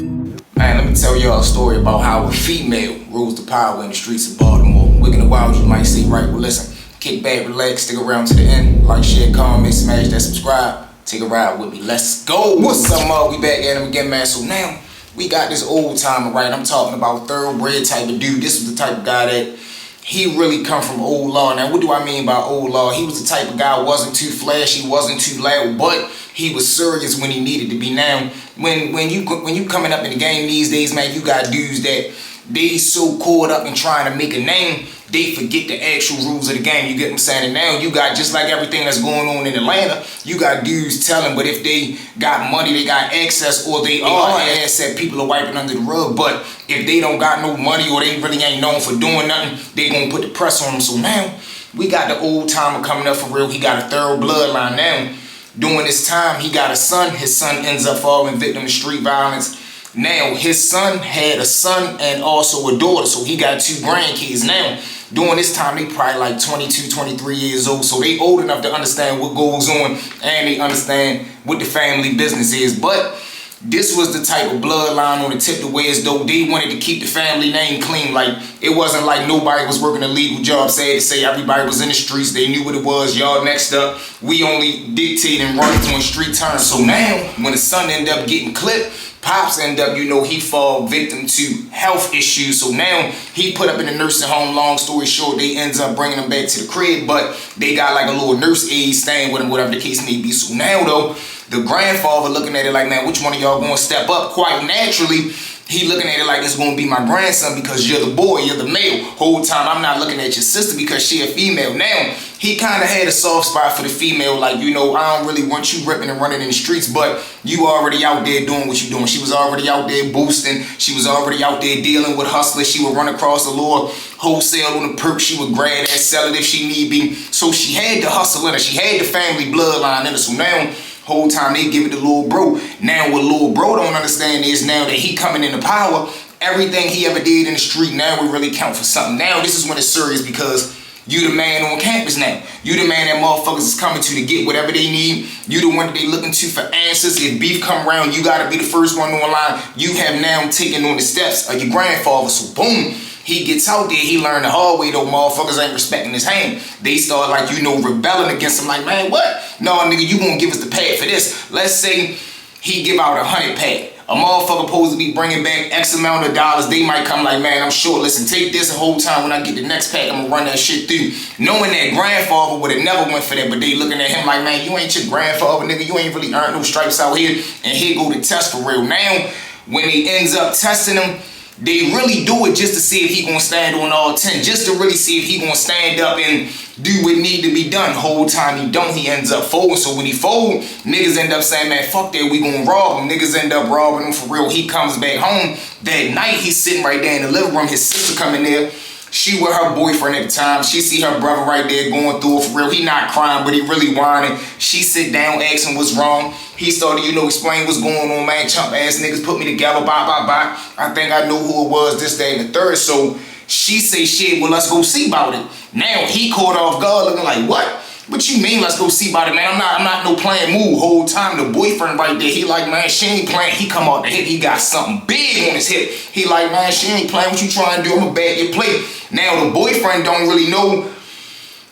Man, let me tell y'all a story about how a female rules the power in the streets of Baltimore. Wicked and wild, you might say, right? Well, listen, kick back, relax, stick around to the end. Like, share, comment, smash that subscribe. Take a ride with me. Let's go. What's up, we back at him again, man. So now we got this old timer, right? I'm talking about thoroughbred type of dude. This was the type of guy that he really come from old law. Now, what do I mean by old law? He was the type of guy wasn't too flashy, wasn't too loud, but he was serious when he needed to be. Now, when you coming up in the game these days, man, you got dudes that they so caught up in trying to make a name, they forget the actual rules of the game. You get what I'm saying? And now you got, just like everything that's going on in Atlanta, you got dudes telling, but if they got money, they got access, or they are an asset, people are wiping under the rug. But if they don't got no money, or they really ain't known for doing nothing, they gonna put the press on them. So now we got the old timer coming up for real. He got a thorough bloodline now. During this time, he got a son. His son ends up falling victim to street violence. Now, his son had a son and also a daughter, so he got two grandkids. Now, during this time, they probably like 22, 23 years old, so they old enough to understand what goes on, and they understand what the family business is. But this was the type of bloodline on the tip, the way as though they wanted to keep the family name clean. Like, it wasn't like nobody was working a legal job, sad to say. Everybody was in the streets. They knew what it was. Y'all next up. We only dictate and run on street terms. So now, when the son ended up getting clipped, Pops ended up, he fall victim to health issues. So now he put up in the nursing home. Long story short, they ends up bringing him back to the crib, but they got like a little nurse aide staying with him, whatever the case may be. So now though, the grandfather looking at it like, man, which one of y'all gonna step up? Quite naturally, he looking at it like it's gonna be my grandson because you're the boy, you're the male. Whole time I'm not looking at your sister because she a female. Now, he kind of had a soft spot for the female, like, I don't really want you ripping and running in the streets, but you already out there doing what you doing. She was already out there boosting. She was already out there dealing with hustlers. She would run across the law, wholesale on the perk. She would grab that, sell it if she need be. So she had the hustle in her. She had the family bloodline in her. So now, whole time they give it to little bro. Now what little bro don't understand is now that he coming into power, everything he ever did in the street now will really count for something. Now this is when it's serious because you the man on campus now. You the man that motherfuckers is coming to get whatever they need. You the one that they looking to for answers. If beef come around, you gotta be the first one on line. You have now taken on the steps of your grandfather. So boom, he gets out there, he learned the hard way though. Motherfuckers ain't respecting his hand. They start like, rebelling against him like, man, what? No, nigga, you gonna give us the pad for this. Let's say he give out 100 pad. A motherfucker supposed to be bringing back X amount of dollars. They might come like, man, I'm short. Listen, take this the whole time. When I get the next pack, I'm gonna run that shit through. Knowing that grandfather would have never went for that, but they looking at him like, man, you ain't your grandfather, nigga. You ain't really earned no stripes out here. And here go the test for real. Now, when he ends up testing him, they really do it just to see if he gonna stand on all 10, just to really see if he gonna stand up and do what need to be done. Whole time he don't, he ends up folding. So when he fold, niggas end up saying, man, fuck that, we gonna rob him. Niggas end up robbing him for real. He comes back home. That night, he's sitting right there in the living room. His sister come in there. She with her boyfriend at the time. She see her brother right there going through it for real. He not crying, but he really whining. She sit down, asking what's wrong. He started, explain what's going on, man. Chump ass niggas put me together, bye. I think I knew who it was, this, that, and the third. So she say, shit, well, let's go see about it. Now he caught off guard looking like, what? What you mean, let's go see about it, man? I'm not no playing move. Whole time the boyfriend right there, he like, man, she ain't playing. He come out the hip, he got something big on his hip. He like, man, she ain't playing. What you trying to do? I'ma bag your plate. Now the boyfriend don't really know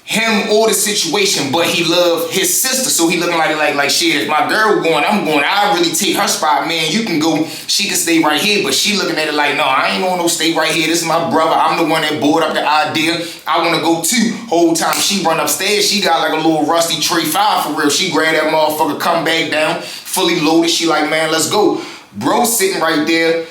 him or the situation, but he love his sister, so he looking like shit. If my girl going, I'm going. I really take her spot, man. You can go. She can stay right here, but she looking at it like, no, I ain't gonna stay right here. This is my brother. I'm the one that brought up the idea. I wanna go too. Whole time she run upstairs, she got like a little rusty tray 5 for real. She grab that motherfucker, come back down, fully loaded. She like, man, let's go. Bro sitting right there.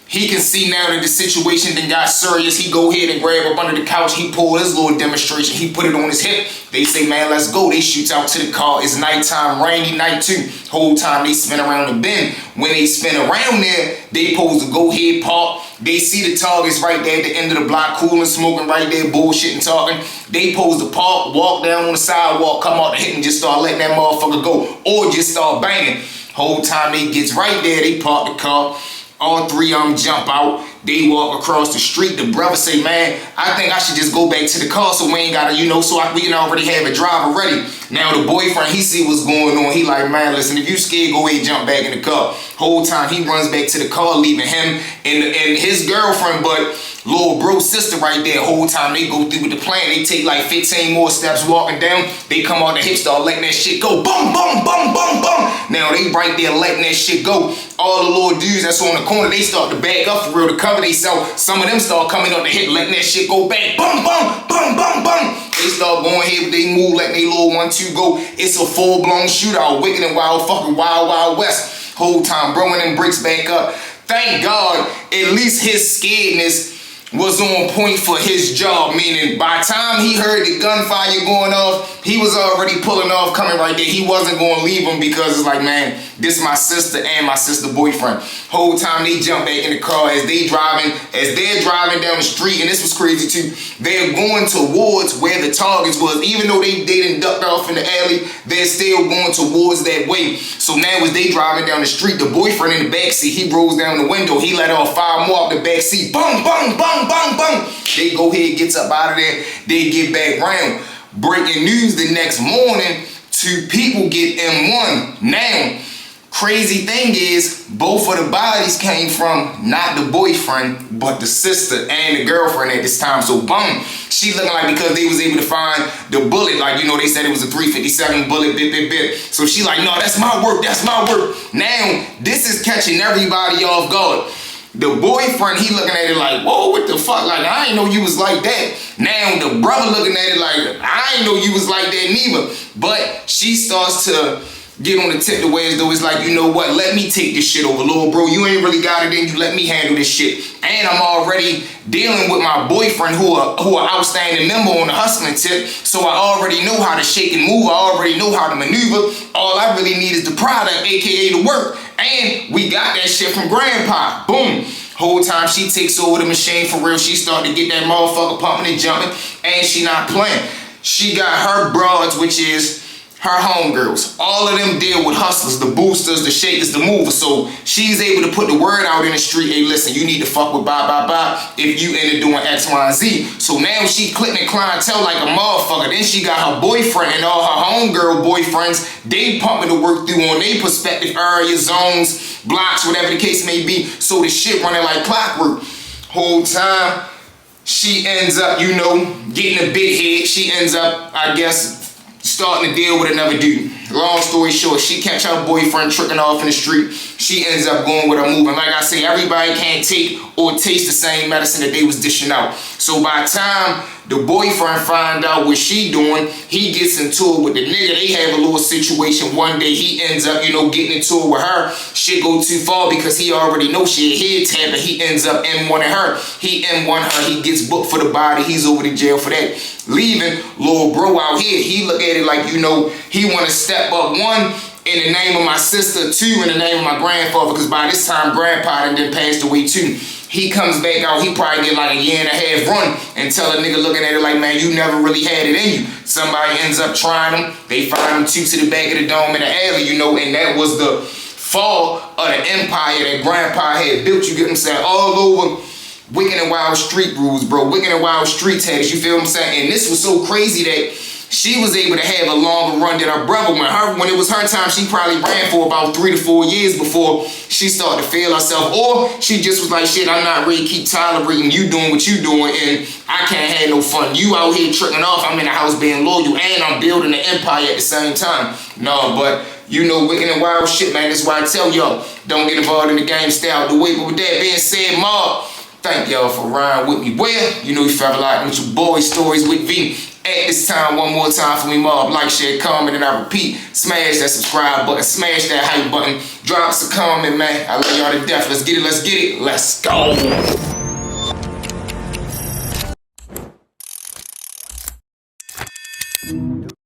He can see now that the situation then got serious. He go ahead and grab up under the couch. He pull his little demonstration. He put it on his hip. They say, man, let's go. They shoot out to the car. It's nighttime, rainy night too. Whole time they spin around the bend. When they spin around there, they pose to go ahead, park. They see the targets right there at the end of the block, cooling, smoking right there, bullshitting, talking. They pose to park, walk down on the sidewalk, come out the hit and just start letting that motherfucker go. Or just start banging. Whole time they gets right there, they park the car. All three of them jump out. They walk across the street. The brother say, man, I think I should just go back to the car so we ain't gotta, so we can already have a driver ready. Now the boyfriend, he see what's going on. He like, man, listen, if you scared, go ahead, jump back in the car. Whole time he runs back to the car, leaving him and his girlfriend, but little bro's sister right there. Whole time they go through with the plan. They take like 15 more steps walking down. They come on the hip, start letting that shit go. Boom, boom, boom, boom, boom. Now they right there letting that shit go. All the little dudes that's on the corner, they start to back up for real to cover themselves. Some of them start coming up the hip, letting that shit go back. Boom, boom, boom, boom, boom. They start going here, they move, letting they little 1-2 go. It's a full-blown shootout. Wicked and wild, fucking wild, wild west. Whole time, bro, and them bricks back up. Thank God, at least his scaredness was on point for his job, meaning by the time he heard the gunfire going off, he was already pulling off, coming right there. He wasn't going to leave him because it's like, man, this is my sister and my sister boyfriend. Whole time they jump back in the car as they're driving down the street, and this was crazy too. They're going towards where the targets was. Even though they didn't duck off in the alley, they're still going towards that way. So now as they driving down the street, the boyfriend in the backseat, he rolls down the window. He let off 5 more out the backseat. Boom, boom, boom, boom, boom. They go ahead, gets up out of there. They get back round. Breaking news the next morning, 2 people get M1. Now, crazy thing is, both of the bodies came from not the boyfriend, but the sister and the girlfriend at this time. So boom, she looking like, because they was able to find the bullet, like, they said it was a 357 bullet, bit. So she like, no, that's my work, that's my work. Now, this is catching everybody off guard. The boyfriend, he looking at it like, whoa, what the fuck? Like, I ain't know you was like that. Now, the brother looking at it like, I ain't know you was like that neither. But she starts to get on the tip the way as though it's like, you know what, let me take this shit over, little bro. You ain't really got it in you, let me handle this shit. And I'm already dealing with my boyfriend who are outstanding member on the hustling tip, so I already know how to shake and move, I already know how to maneuver. All I really need is the product, aka the work. And we got that shit from Grandpa. Boom. Whole time she takes over the machine for real. She started to get that motherfucker pumping and jumping, and she not playing. She got her broads, which is her homegirls. All of them deal with hustlers, the boosters, the shakers, the movers. So she's able to put the word out in the street, hey, listen, you need to fuck with bye if you end up doing X, Y, and Z. So now she clipping clientele like a motherfucker. Then she got her boyfriend and all her homegirl boyfriends. They pumping the work through on their perspective areas, zones, blocks, whatever the case may be. So the shit running like clockwork. Whole time, she ends up, getting a big head. She ends up, I guess, starting to deal with another dude. Long story short, she catch her boyfriend tricking off in the street. She ends up going with her moving. Like I say, everybody can't take or taste the same medicine that they was dishing out. So by the time the boyfriend find out what she doing, he gets into it with the nigga. They have a little situation. One day he ends up, getting into it with her. Shit go too far because he already know she a head tapper. He ends up M1ing her. He M1 her. He gets booked for the body. He's over to jail for that. Leaving little bro out here. He look at it like, he want to step up, 1, in the name of my sister, 2, in the name of my grandfather, because by this time Grandpa done passed away too. He comes back out, he probably get like a 1.5 year run and tell a nigga looking at it like, man, you never really had it in you. Somebody ends up trying him. They find him 2 to the back of the dome in the alley, and that was the fall of the empire that Grandpa had built. You get what I'm saying? All over Wicked and Wild street rules, bro. Wicked and Wild street tags, you feel what I'm saying? And this was so crazy that she was able to have a longer run than her brother. When it was her time, she probably ran for about 3 to 4 years before she started to feel herself. Or she just was like, shit, I'm not ready to keep tolerating you doing what you doing, and I can't have no fun. You out here tricking off, I'm in the house being loyal, and I'm building an empire at the same time. No, but Wicked and Wild shit, man. That's why I tell y'all, don't get involved in the game, stay out the way. But with that being said, Mob, thank y'all for riding with me. Well, you felt like with your boy Stories with V. At this time, one more time for me, Mob. Like, share, comment, and I repeat, smash that subscribe button, smash that hype button, drop us a comment, man. I love y'all to death. Let's get it, let's go.